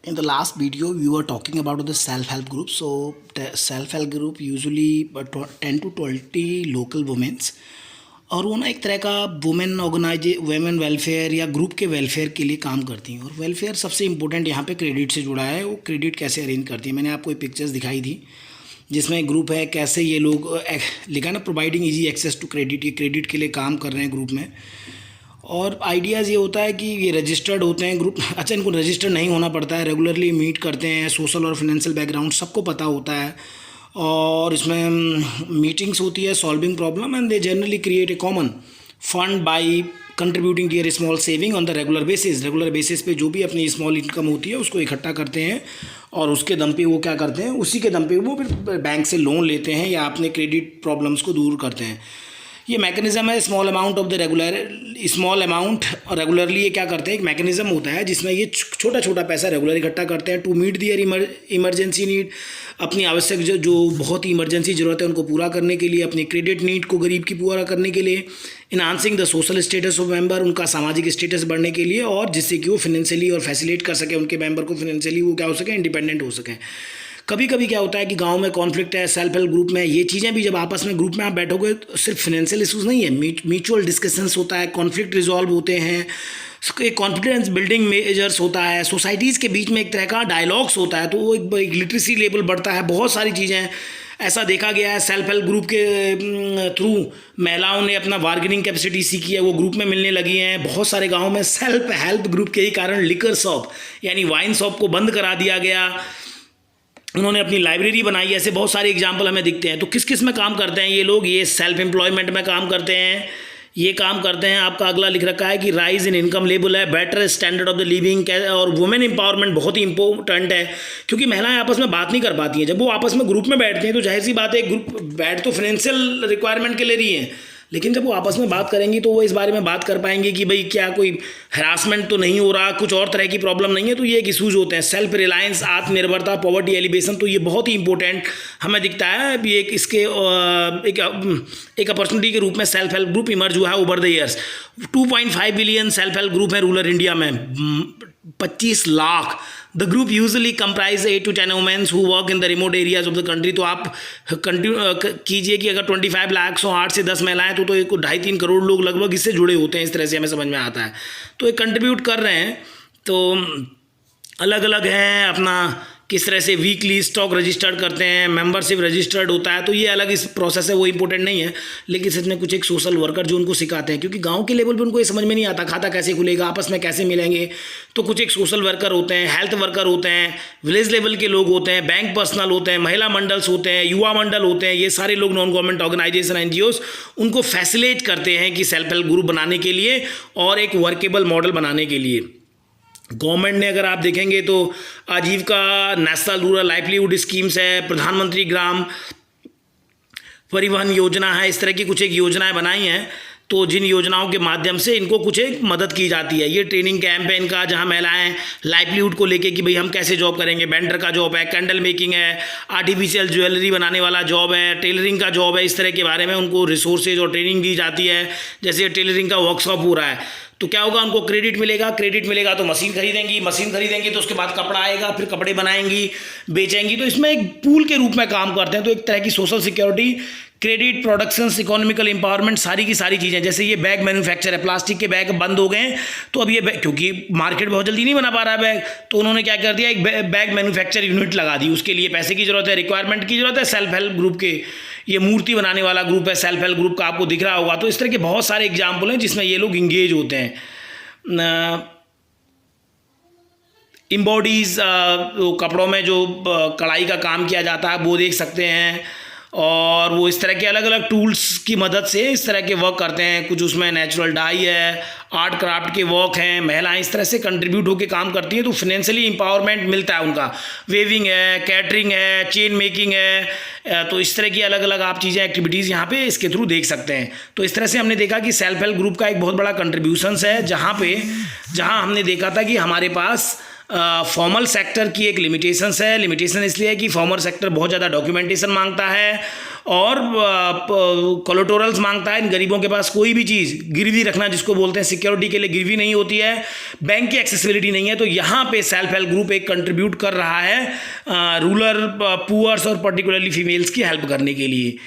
In the last video, we were talking about the self-help group. So, the self-help group usually 10 to 20 local women's और वो ना एक तरह का women welfare या ग्रुप के वेलफेयर के लिए काम करती हैं। और वेलफेयर सबसे इम्पोर्टेंट यहाँ पे क्रेडिट से जुड़ा है। वो क्रेडिट कैसे अरेंज करती है, मैंने आपको एक पिक्चर्स दिखाई थी जिसमें एक ग्रुप है, कैसे ये लोग लिखा ना providing easy access to credit, ये क्रेडिट के लिए काम कर रहे हैं ग्रुप में। और आइडियाज़ ये होता है कि ये रजिस्टर्ड होते हैं ग्रुप। अच्छा, इनको रजिस्टर्ड नहीं होना पड़ता है, रेगुलरली मीट करते हैं, सोशल और फाइनेंशियल बैकग्राउंड सबको पता होता है और इसमें मीटिंग्स होती है, solving problem, and they generally create a common fund by contributing to small saving on the regular basis पे जो भी अपनी स्मॉल इनकम होती है उसको इकट्ठा करते हैं और उसके दम पे वो क्या करते हैं, उसी के दम पे वो फिर बैंक से लोन लेते हैं या अपने क्रेडिट प्रॉब्लम्स को दूर करते हैं। ये मैकेनिज़्म है स्मॉल अमाउंट रेगुलरली। ये क्या करते हैं, एक मैकेनिज़्म होता है जिसमें ये छोटा छोटा पैसा रेगुलर इकट्ठा करते हैं to meet their emergency need, अपनी आवश्यक जो बहुत ही इमरजेंसी ज़रूरत है उनको पूरा करने के लिए, अपनी क्रेडिट नीड को गरीब की पूरा करने के लिए, enhancing the social status of member, उनका सामाजिक स्टेटस बढ़ने के लिए, और जिससे कि वो फाइनेंशियली और फैसिलिटेट कर सके उनके मेंबर को, फाइनेंशियली वो क्या हो सके, इंडिपेंडेंट हो सकें। कभी कभी क्या होता है कि गांव में कॉन्फ्लिक्ट है, सेल्फ हेल्प ग्रुप में ये चीज़ें भी, जब आपस में ग्रुप में आप बैठोगे तो सिर्फ फाइनेंशियल इश्यूज नहीं है, म्यूचुअल डिस्कशंस होता है, कॉन्फ्लिक्ट रिजॉल्व होते हैं, एक कॉन्फिडेंस बिल्डिंग मेजर्स होता है, सोसाइटीज़ के बीच में एक तरह का डायलॉग्स होता है, तो वो एक लिटरेसी लेवल बढ़ता है, बहुत सारी चीज़ें ऐसा देखा गया है। सेल्फ हेल्प ग्रुप के थ्रू महिलाओं ने अपना बार्गेनिंग कैपेसिटी सीखी है, वो ग्रुप में मिलने लगी हैं। बहुत सारे गाँव में सेल्फ हेल्प ग्रुप के ही कारण लिकर शॉप यानी वाइन शॉप को बंद करा दिया गया, उन्होंने अपनी लाइब्रेरी बनाई। ऐसे बहुत सारे एग्जाम्पल हमें दिखते हैं। तो किस किस में काम करते हैं ये लोग, ये सेल्फ एम्प्लॉयमेंट में काम करते हैं, ये काम करते हैं। आपका अगला लिख रखा है कि राइज इन इनकम लेवल है, better standard of the living, और वुमेन एम्पावरमेंट बहुत ही इंपॉर्टेंट है क्योंकि महिलाएं आपस में बात नहीं कर पाती हैं। जब वो आपस में ग्रुप में बैठती हैं तो जाहिर सी बात है, ग्रुप बैठ तो फाइनेंशियल रिक्वायरमेंट के लिए रही हैं, लेकिन जब वो आपस में बात करेंगी तो वो इस बारे में बात कर पाएंगे कि भाई क्या कोई हरासमेंट तो नहीं हो रहा, कुछ और तरह की प्रॉब्लम नहीं है। तो ये एक इशूज़ होते हैं, सेल्फ रिलायंस, आत्मनिर्भरता, पॉवर्टी एलिवेशन। तो ये बहुत ही इंपॉर्टेंट हमें दिखता है। ये एक इसके एक अपॉर्चुनिटी के रूप में सेल्फ हेल्प ग्रुप इमर्ज हुआ है over the years. 2.5 billion self help group है रूरल इंडिया में, 25 lakh. The group usually comprise 8 to 10 womens who work in the remote areas of the country. तो आप कीजिए कि अगर 25 लाख 8 से 10 महिलाएं तो 2.5-3 करोड़ लोग लगभग इससे जुड़े होते हैं। इस तरह से हमें समझ में आता है, तो ये कंट्रीब्यूट कर रहे हैं। तो अलग अलग हैं अपना किस तरह से वीकली स्टॉक रजिस्टर्ड करते हैं, मेंबरशिप रजिस्टर्ड होता है, तो ये अलग इस प्रोसेस है, वो इंपॉर्टेंट नहीं है। लेकिन सच में कुछ एक सोशल वर्कर जो उनको सिखाते हैं, क्योंकि गांव के लेवल पे उनको ये समझ में नहीं आता खाता कैसे खुलेगा, आपस में कैसे मिलेंगे। तो कुछ एक सोशल वर्कर होते हैं, हेल्थ वर्कर होते हैं, विलेज लेवल के लोग होते हैं, बैंक पर्सनल होते हैं, महिला मंडल्स होते हैं, युवा मंडल होते हैं। ये सारे लोग नॉन गवर्नमेंट ऑर्गेनाइजेशन, एनजीओज, उनको फैसिलिटेट करते हैं कि सेल्फ हेल्प ग्रुप बनाने के लिए और एक वर्केबल मॉडल बनाने के लिए। गवर्नमेंट ने अगर आप देखेंगे तो आजीविका, नेशनल रूरल लाइवलीहुड स्कीम्स है, प्रधानमंत्री ग्राम परिवहन योजना है, इस तरह की कुछ एक योजनाएं बनाई हैं। तो जिन योजनाओं के माध्यम से इनको कुछ एक मदद की जाती है। ये ट्रेनिंग कैंप है इनका, जहां महिलाएं लाइवलीहुड को लेके कि भाई हम कैसे जॉब करेंगे, वेंडर का जॉब है, कैंडल मेकिंग है, आर्टिफिशियल ज्वेलरी बनाने वाला जॉब है, टेलरिंग का जॉब है, इस तरह के बारे में उनको रिसोर्सेज और ट्रेनिंग दी जाती है। जैसे टेलरिंग का वर्कशॉप हो रहा है तो क्या होगा, उनको क्रेडिट मिलेगा तो मशीन खरीदेंगी तो उसके बाद कपड़ा आएगा, फिर कपड़े बनाएंगी, बेचेंगी। तो इसमें एक पूल के रूप में काम करते हैं। तो एक तरह की social security, credit, productions, economical empowerment, सारी की सारी चीज़ें। जैसे ये बैग मैन्युफैक्चर है, प्लास्टिक के बैग बंद हो गए तो अब ये क्योंकि मार्केट बहुत जल्दी नहीं बना पा रहा है बैग, तो उन्होंने क्या कर दिया, एक बैग मैन्युफैक्चर यूनिट लगा दी। उसके लिए पैसे की जरूरत है, रिक्वायरमेंट की जरूरत है। सेल्फ हेल्प ग्रुप के ये मूर्ति बनाने वाला ग्रुप है, सेल्फ हेल्प ग्रुप का, आपको दिख रहा होगा। तो इस तरह के बहुत सारे एग्जाम्पल हैं जिसमें ये लोग इंगेज होते हैं। एम्बॉडीज, कपड़ों में जो कढ़ाई का काम किया जाता है वो देख सकते हैं, और वो इस तरह के अलग अलग टूल्स की मदद से इस तरह के वर्क करते हैं। कुछ उसमें नेचुरल डाई है, आर्ट क्राफ्ट के वर्क हैं, महिलाएं इस तरह से कंट्रीब्यूट होकर काम करती हैं। तो फाइनेंशियली एम्पावरमेंट मिलता है उनका। वेविंग है, कैटरिंग है, चेन मेकिंग है, तो इस तरह की अलग अलग आप चीज़ें, एक्टिविटीज़ यहाँ पे इसके थ्रू देख सकते हैं। तो इस तरह से हमने देखा कि सेल्फ हेल्प ग्रुप का एक बहुत बड़ा कंट्रीब्यूशंस है, जहाँ हमने देखा था कि हमारे पास फॉर्मल सेक्टर की एक लिमिटेशंस है। लिमिटेशन इसलिए है कि फॉर्मल सेक्टर बहुत ज़्यादा डॉक्यूमेंटेशन मांगता है और कोलेटरल्स मांगता है। इन गरीबों के पास कोई भी चीज़ गिरवी रखना जिसको बोलते हैं, सिक्योरिटी के लिए गिरवी नहीं होती है, बैंक की एक्सेसिबिलिटी नहीं है। तो यहाँ पे सेल्फ हेल्प ग्रुप एक कंट्रीब्यूट कर रहा है रूरल पुअर्स और पर्टिकुलरली फीमेल्स की हेल्प करने के लिए।